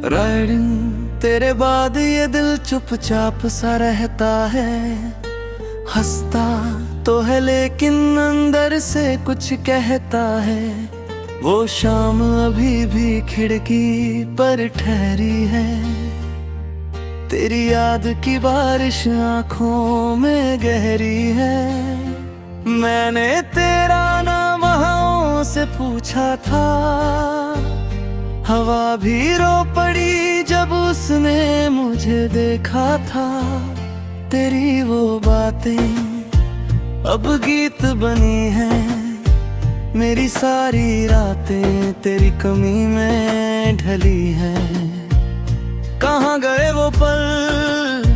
Riding तेरे बाद ये दिल चुपचाप सा रहता है, हंसता तो है लेकिन अंदर से कुछ कहता है। वो शाम अभी भी खिड़की पर ठहरी है, तेरी याद की बारिश आंखों में गहरी है। मैंने तेरा नाम हवाओं से पूछा था, हवा भी रो पड़ी जब उसने मुझे देखा था। तेरी वो बातें अब गीत बनी हैं, मेरी सारी रातें तेरी कमी में ढली हैं। कहाँ गए वो पल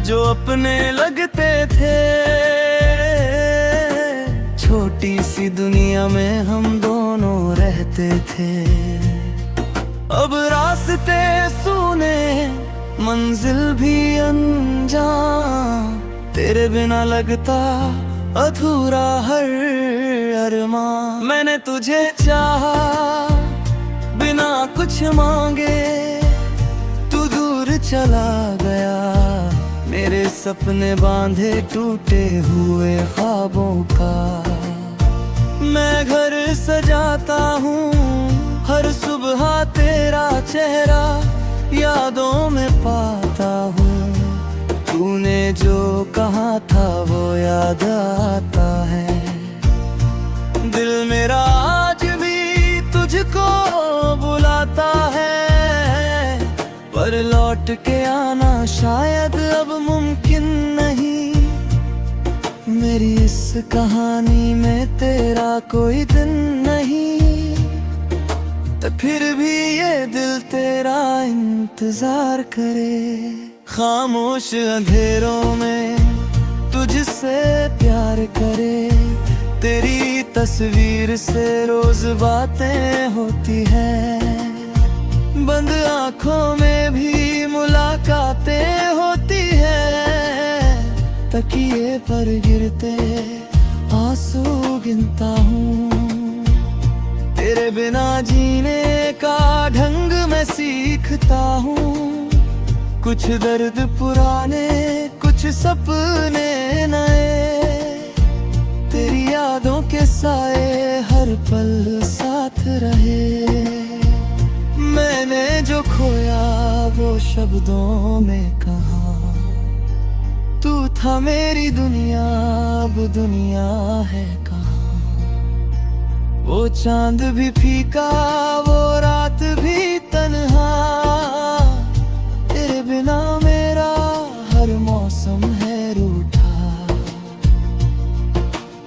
जो अपने लगते थे, छोटी सी दुनिया में हम दोनों रहते थे। अब रास्ते सूने, मंजिल भी अनजान, तेरे बिना लगता अधूरा हर अरमान। मैंने तुझे चाहा बिना कुछ मांगे, तू दूर चला गया, मेरे सपने बांधे टूटे हुए ख्वाबों का। मैं घर सजाता हूँ हर सुबह, तेरा चेहरा यादों में पाता हूँ। तूने जो कहा था वो याद आता है, दिल मेरा आज भी तुझको बुलाता है। पर लौट के आना शायद अब मुमकिन नहीं, मेरी इस कहानी में तेरा कोई दिन नहीं। तो फिर भी ये दिल तेरा इंतजार करे, खामोश अंधेरों में तुझसे प्यार करे। तेरी तस्वीर से रोज बातें होती है, बंद आँखों में भी मुलाकातें होती है। तकिए पर गिरते आंसू गिनता हूँ, तेरे बिना जीने का ढंग मैं सीखता हूँ। कुछ दर्द पुराने, कुछ सपने नए, तेरी यादों के साए हर पल साथ रहे। मैंने जो खोया वो शब्दों में कहा, तू था मेरी दुनिया, अब दुनिया है कहाँ। वो चांद भी फीका, वो रात भी तन्हा, तेरे बिना मेरा हर मौसम है रूठा।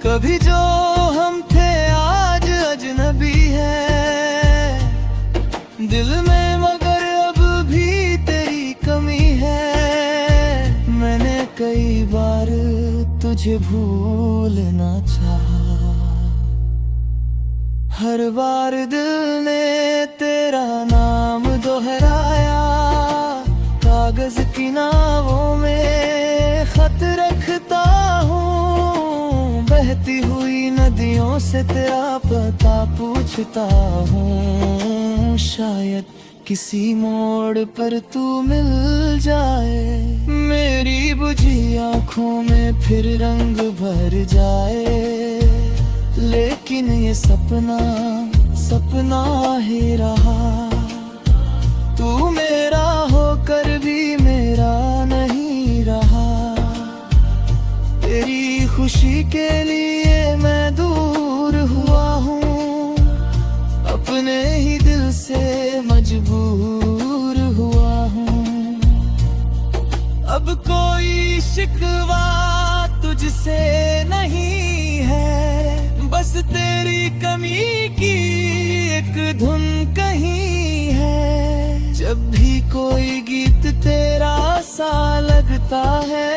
कभी जो हम थे आज अजनबी है दिल में, मगर अब भी तेरी कमी है। मैंने कई बार तुझे भूलना चाहा, हर बार दिल ने तेरा नाम दोहराया। कागज की नावों में खत रखता हूँ, बहती हुई नदियों से तेरा पता पूछता हूँ। शायद किसी मोड़ पर तू मिल जाए, मेरी बुझी आँखों में फिर रंग भर जाए। लेकिन ये सपना सपना ही रहा, तू मेरा होकर भी मेरा नहीं रहा। तेरी खुशी के लिए मैं दूर हुआ हूँ, अपने ही दिल से मजबूर हुआ हूँ। अब कोई शिकवा तुझसे नहीं है, बस तेरी कमी की एक धुन कहीं है। जब भी कोई गीत तेरा सा लगता है,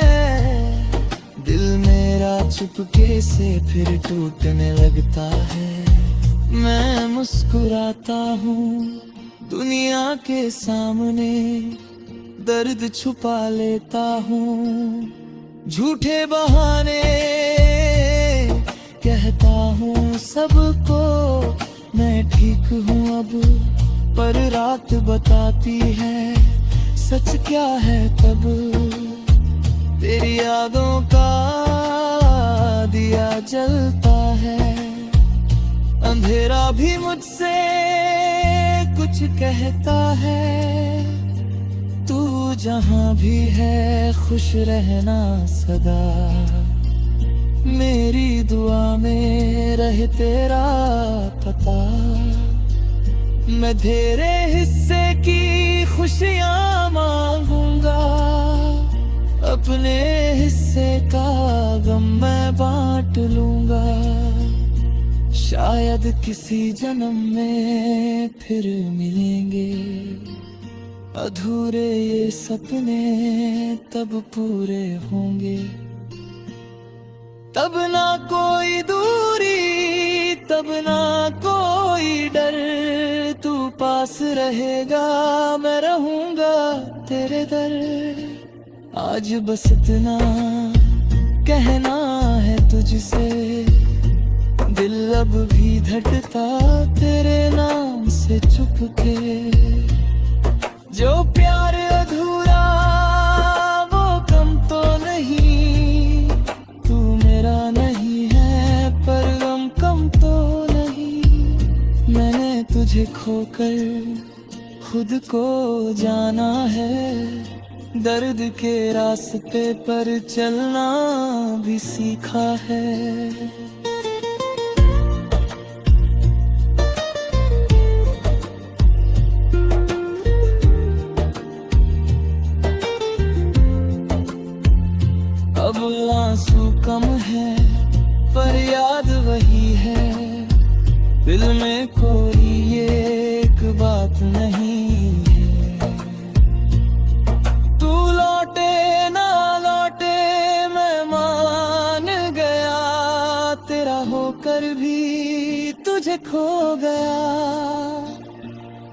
दिल मेरा चुपके से फिर टूटने लगता है। मैं मुस्कुराता हूँ दुनिया के सामने, दर्द छुपा लेता हूँ झूठे बहाने। कहता हूँ सबको मैं ठीक हूँ अब, पर रात बताती है सच क्या है तब तेरी यादों का दिया जलता है। अंधेरा भी मुझसे कुछ कहता है, तू जहां भी है खुश रहना सदा। मेरी दुआ में रहे तेरा पता, मैं तेरे हिस्से की खुशियां मांगूंगा, अपने हिस्से का गम मैं बांट लूंगा। शायद किसी जन्म में फिर मिलेंगे, अधूरे ये सपने तब पूरे होंगे। तब ना कोई दूरी, तब ना कोई डर, तू पास रहेगा मैं रहूंगा तेरे दर। आज बस इतना कहना है तुझसे, दिल अब भी धड़कता तेरे नाम से चुपके। जो प्यार अधूरा वो कम तो नहीं, तू मेरा नहीं है पर गम कम तो नहीं। मैंने तुझे खोकर खुद को जाना है, दर्द के रास्ते पर चलना भी सीखा है। अब आंसू कम है पर याद वही है, दिल में कोई एक बात नहीं है। तू लौटे ना लौटे मैं मान गया, तेरा होकर भी तुझे खो गया।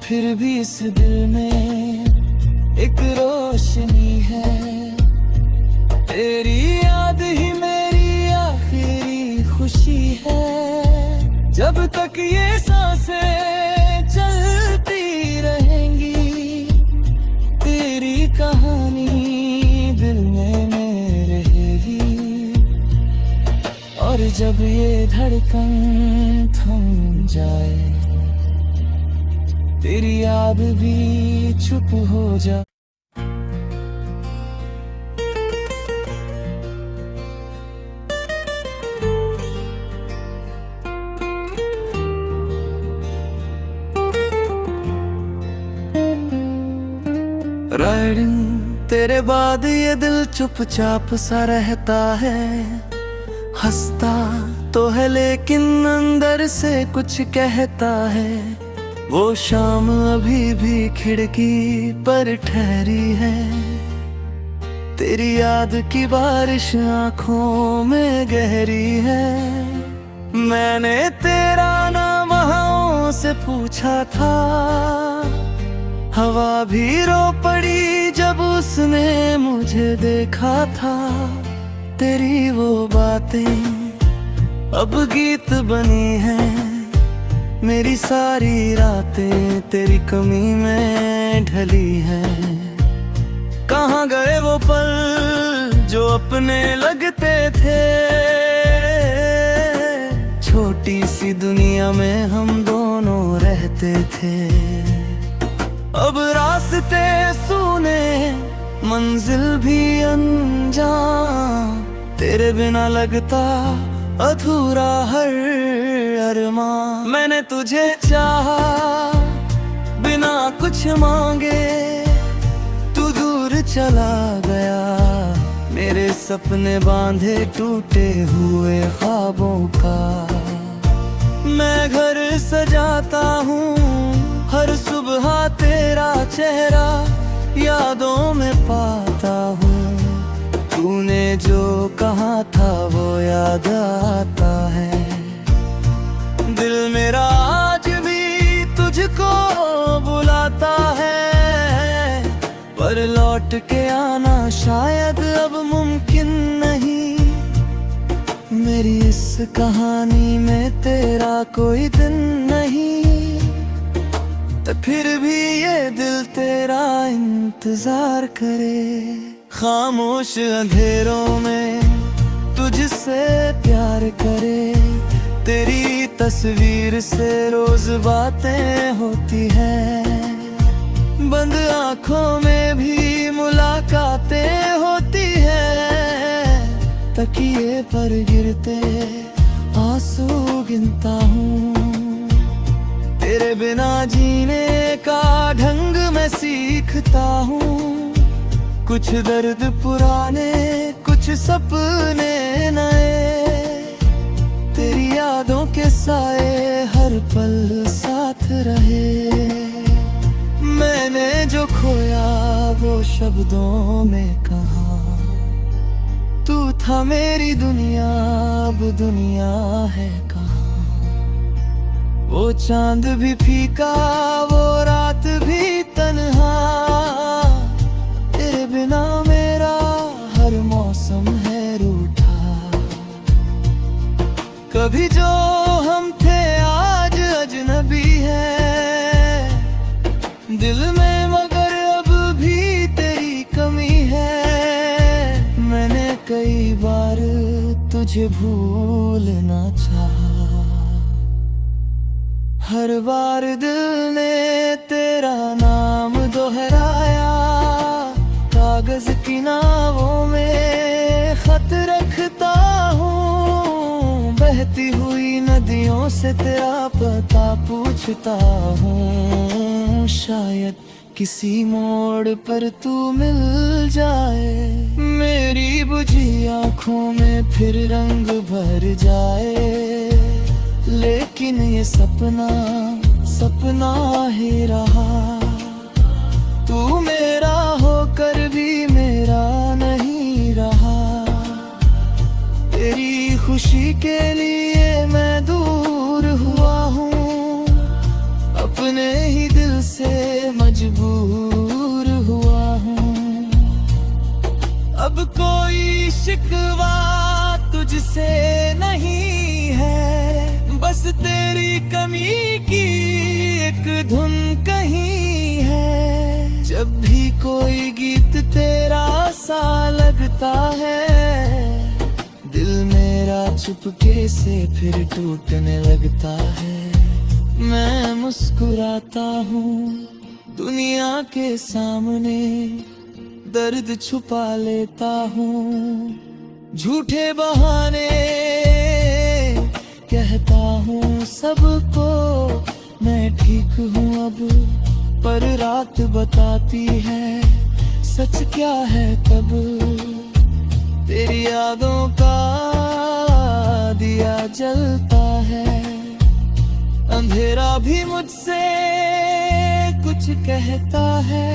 फिर भी इस दिल में एक रोशनी है, तेरी याद ही मेरी आखिरी खुशी है। जब तक ये सांसें चलती रहेंगी, तेरी कहानी दिल में रहेगी। और जब ये धड़कन थम जाए, तेरी याद भी चुप हो जाए। राइडिंग तेरे बाद ये दिल चुपचाप सा रहता है, हंसता तो है लेकिन अंदर से कुछ कहता है। वो शाम अभी भी खिड़की पर ठहरी है, तेरी याद की बारिश आंखों में गहरी है। मैंने तेरा नाम हवाओं से पूछा था, हवा भी रो पड़ी जब उसने मुझे देखा था। तेरी वो बातें अब गीत बनी हैं, मेरी सारी रातें तेरी कमी में ढली हैं। कहाँ गए वो पल जो अपने लगते थे, छोटी सी दुनिया में हम दोनों रहते थे। अब रास्ते सूने मंजिल भी अनजान, तेरे बिना लगता अधूरा हर अरमान। मैंने तुझे चाहा बिना कुछ मांगे, तू दूर चला गया, मेरे सपने बांधे टूटे हुए ख्वाबों का। मैं घर सजाता हूँ हर सुबह तेरा चेहरा यादों में पाता हूँ। तूने जो कहा था वो याद आता है, दिल मेरा आज भी तुझको बुलाता है। पर लौट के आना शायद अब मुमकिन नहीं, मेरी इस कहानी में तेरा कोई दिन नहीं। तो फिर भी ये दिल तेरा इंतजार करे। खामोश अंधेरों में तुझसे प्यार करे। तेरी तस्वीर से रोज बातें होती हैं। बंद आँखों में भी मुलाकातें होती हैं। तकिए पर गिरते आंसू गिनता हूँ। तेरे बिना जीने का ढंग मैं सीखता हूँ। कुछ दर्द पुराने, कुछ सपने नए। तेरी यादों के साए हर पल साथ रहे। मैंने जो खोया वो शब्दों में कहा। तू था मेरी दुनिया, अब दुनिया है कहाँ। वो चांद भी फीका, वो रात भी तन्हा। तेरे बिना मेरा हर मौसम है रूठा। कभी जो हम थे आज अजनबी है दिल में, मगर अब भी तेरी कमी है। मैंने कई बार तुझे भूलना चाहा। हर बार दिल ने तेरा नाम दोहराया। कागज की नावों में खत रखता हूँ। बहती हुई नदियों से तेरा पता पूछता हूँ। शायद किसी मोड़ पर तू मिल जाए। मेरी बुझी आँखों में फिर रंग भर जाए। लेकिन ये सपना सपना ही रहा। तू मेरा होकर भी मेरा नहीं रहा। तेरी खुशी के लिए मैं दूर हुआ हूँ। अपने ही दिल से मजबूर हुआ हूँ। अब कोई शिकवा तुझसे नहीं है। बस तेरी कमी की एक धुन कहीं है। जब भी कोई गीत तेरा सा लगता है दिल मेरा चुपके से फिर टूटने लगता है। मैं मुस्कुराता हूँ दुनिया के सामने, दर्द छुपा लेता हूँ। झूठे बहाने कहता हूँ सबको मैं ठीक हूँ अब। पर रात बताती है सच क्या है तब। तेरी यादों का दिया जलता है। अंधेरा भी मुझसे कुछ कहता है।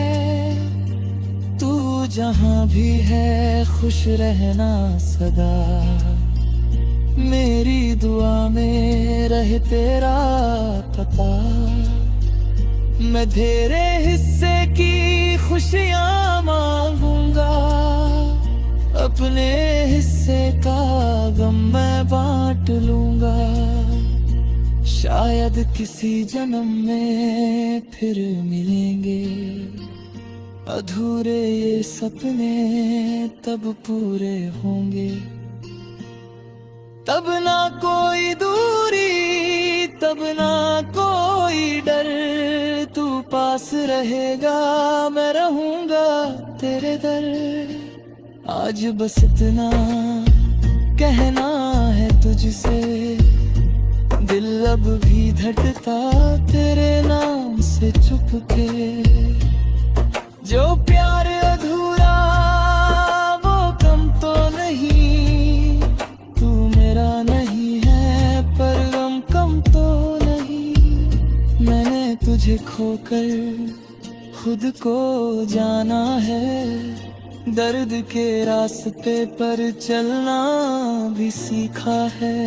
तू जहाँ भी है खुश रहना सदा। मेरी दुआ में रहे तेरा पता। मैं तेरे हिस्से की खुशियाँ मांगूंगा। अपने हिस्से का गम मैं बांट लूंगा। शायद किसी जन्म में फिर मिलेंगे। अधूरे ये सपने तब पूरे होंगे। तब ना कोई दूरी, तब ना कोई डर। तू पास रहेगा, मैं रहूंगा तेरे दर। आज बस इतना कहना है तुझसे। दिल अब भी धड़कता तेरे नाम से चुपके। जो प्यार अधूरा वो कम तो नहीं। तू मेरा नहीं है पर गम कम तो नहीं। मैंने तुझे खोकर खुद को जाना है। दर्द के रास्ते पर चलना भी सीखा है।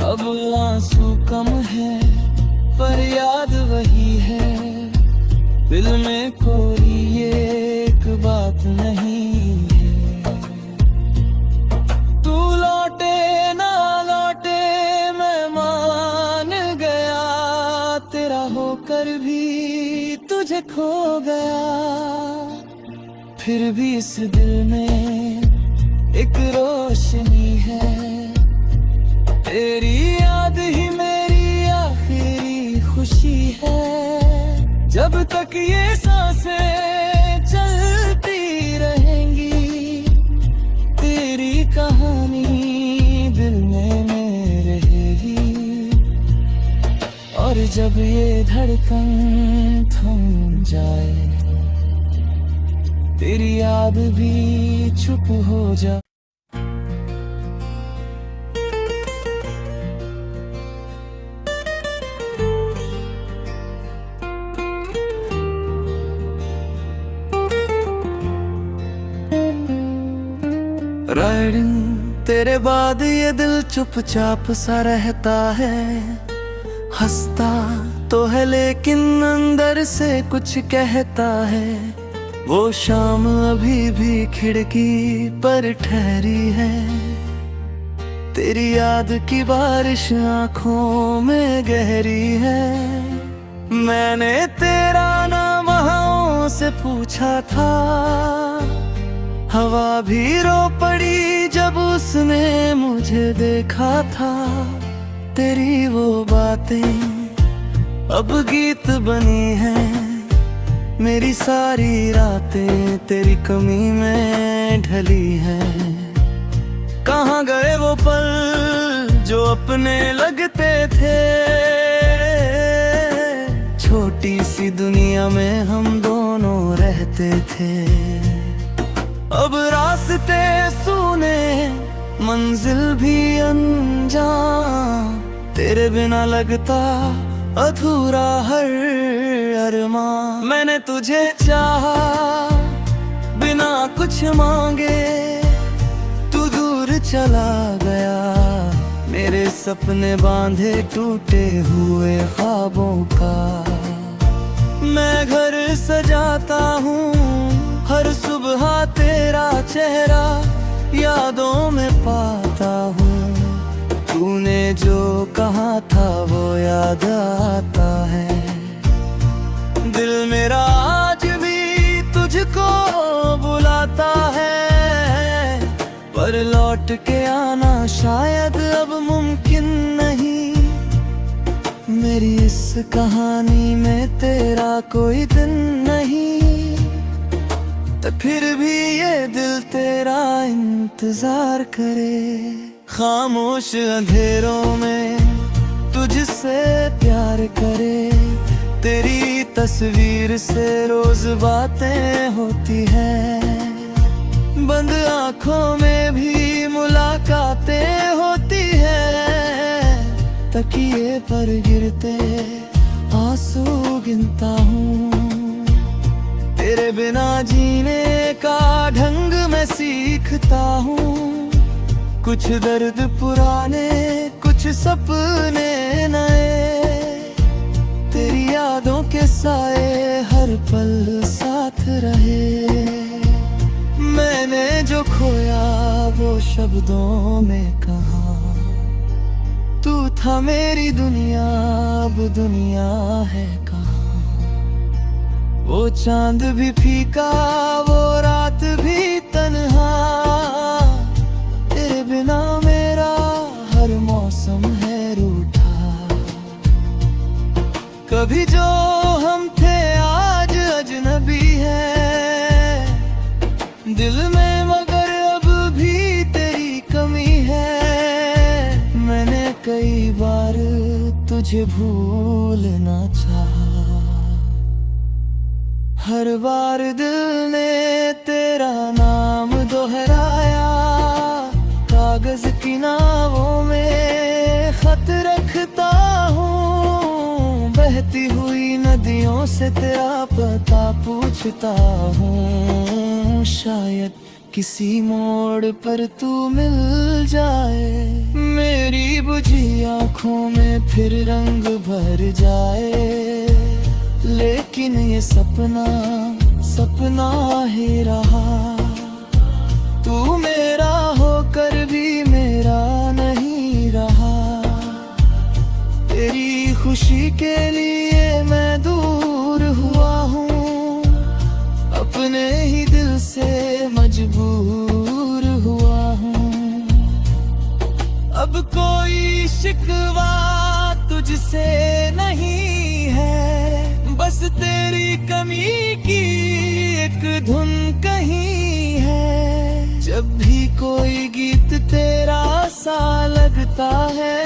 अब आंसू कम है पर याद वही है। दिल में कोई एक फिर भी इस दिल में एक रोशनी है। तेरी याद ही मेरी आखिरी खुशी है। जब तक ये सांसें चलती रहेंगी, तेरी कहानी दिल में रहेगी। और जब ये धड़कन थम जाए, तेरी याद भी चुप हो जा। राइडिंग तेरे बाद ये दिल चुपचाप सा रहता है। हंसता तो है लेकिन अंदर से कुछ कहता है। वो शाम अभी भी खिड़की पर ठहरी है। तेरी याद की बारिश आंखों में गहरी है। मैंने तेरा नाम हवाओं से पूछा था, हवा भी रो पड़ी जब उसने मुझे देखा था। तेरी वो बातें अब गीत बनी हैं। मेरी सारी रातें तेरी कमी में ढली हैं। कहाँ गए वो पल जो अपने लगते थे। छोटी सी दुनिया में हम दोनों रहते थे। अब रास्ते सूने, मंजिल भी अनजान। तेरे बिना लगता अधूरा हर अरमान। मैंने तुझे चाहा बिना कुछ मांगे, तू दूर चला गया। मेरे सपने बांधे टूटे हुए ख्वाबों का। मैं घर सजाता हूँ हर सुबह, तेरा चेहरा यादों में पाता हूँ। तूने जो कहा था वो याद आता है। दिल मेरा आज भी तुझको बुलाता है, पर लौट के आना शायद अब मुमकिन नहीं। मेरी इस कहानी में तेरा कोई दिन नहीं, तो फिर भी ये दिल तेरा इंतजार करे। खामोश अंधेरों में तुझसे प्यार करे। तेरी तस्वीर से रोज बातें होती हैं। बंद आँखों में भी मुलाकातें होती हैं। तकिए पर गिरते आंसू गिनता हूँ। तेरे बिना जीने का ढंग मैं सीखता हूँ। कुछ दर्द पुराने, कुछ सपने नए। तेरी यादों के साए हर पल साथ रहे। मैंने जो खोया वो शब्दों में कहा। तू था मेरी दुनिया, अब दुनिया है कहाँ। वो चांद भी फीका, वो रात भी तन्हा। तेरे बिना मेरा हर मौसम है रूठा। कभी जो हम थे आज अजनबी है दिल में, मगर अब भी तेरी कमी है। मैंने कई बार तुझे भूलना चाहा। हर बार दिल ने तेरा नाम दोहराया। कागज की नावों में खत रखता हूँ। बहती हुई नदियों से तेरा पता पूछता हूँ। शायद किसी मोड़ पर तू मिल जाए। मेरी बुझी आँखों में फिर रंग भर जाए। लेकिन ये सपना सपना ही रहा। तू मेरा होकर भी मेरा नहीं रहा। तेरी खुशी के लिए मैं दूर हुआ हूँ। अपने ही दिल से शिकवा तुझसे नहीं है, बस तेरी कमी की एक धुन कहीं है। जब भी कोई गीत तेरा सा लगता है,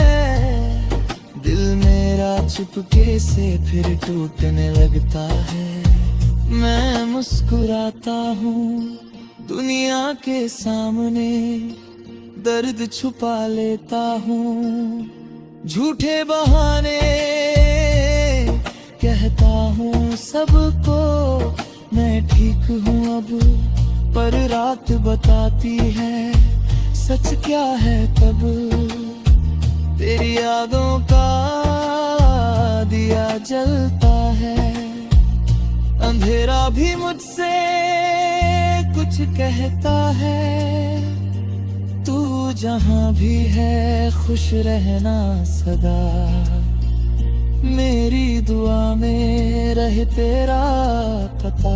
दिल मेरा चुपके से फिर टूटने लगता है। मैं मुस्कुराता हूँ दुनिया के सामने, दर्द छुपा लेता हूँ झूठे बहाने। कहता हूँ सबको मैं ठीक हूँ अब, पर रात बताती है सच क्या है तब। तेरी यादों का दिया जलता है, अंधेरा भी मुझसे कुछ कहता है। तू जहां भी है खुश रहना सदा, मेरी दुआ में रहे तेरा पता।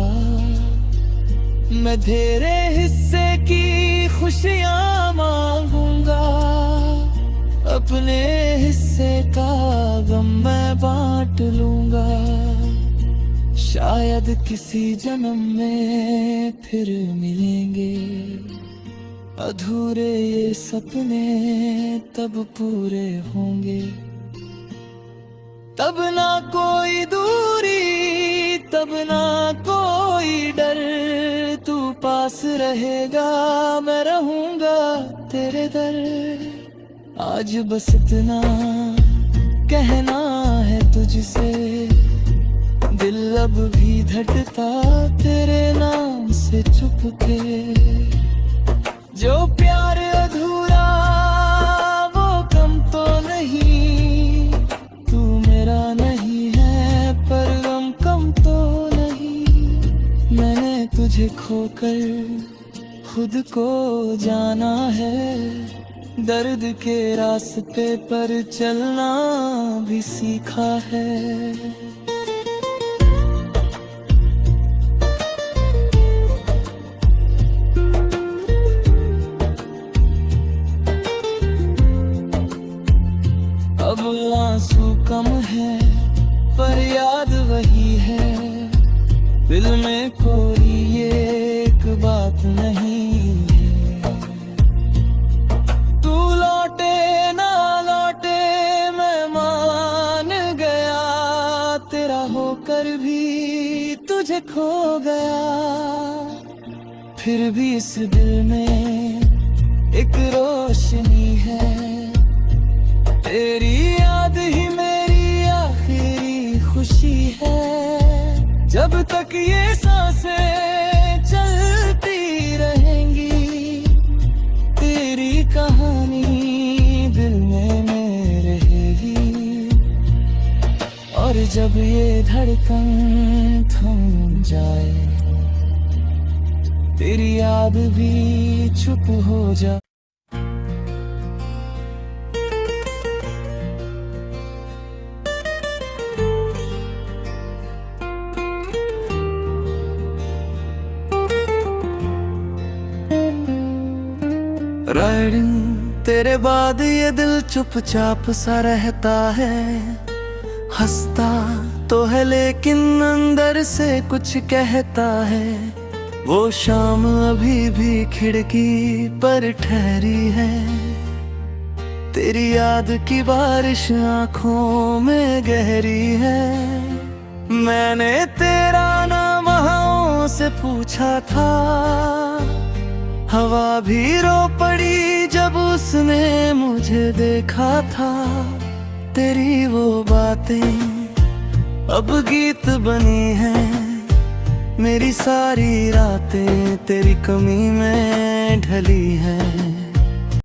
मैं तेरे हिस्से की खुशियां मांगूंगा, अपने हिस्से का गम मैं बांट लूंगा। शायद किसी जन्म में फिर मिलेंगे, अधूरे ये सपने तब पूरे होंगे। तब ना कोई दूरी, तब ना कोई डर, तू पास रहेगा मैं रहूंगा तेरे दर। आज बस इतना कहना है तुझसे, दिल अब भी धड़कता तेरे नाम से चुपके। जो प्यार अधूरा वो कम तो नहीं, तू मेरा नहीं है पर गम कम तो नहीं। मैंने तुझे खोकर खुद को जाना है, दर्द के रास्ते पर चलना भी सीखा है। अब आंसू कम है पर याद वही है, दिल में कोई एक बात नहीं है। तू लौटे ना लौटे मैं मान गया, तेरा होकर भी तुझे खो गया। फिर भी इस दिल में एक रोशनी है, तेरी याद ही मेरी आखिरी खुशी है। जब तक ये सांसें चलती रहेंगी, तेरी कहानी दिल में रहेगी। और जब ये धड़कन थम जाए, तेरी याद भी चुप हो जाए। राइडिंग तेरे बाद ये दिल चुपचाप सा रहता है, हंसता तो है लेकिन अंदर से कुछ कहता है। वो शाम अभी भी खिड़की पर ठहरी है, तेरी याद की बारिश आंखों में गहरी है। मैंने तेरा नाम हवाओं से पूछा था, हवा भी रो पड़ी जब उसने मुझे देखा था। तेरी वो बातें अब गीत बनी हैं, मेरी सारी रातें तेरी कमी में ढली हैं।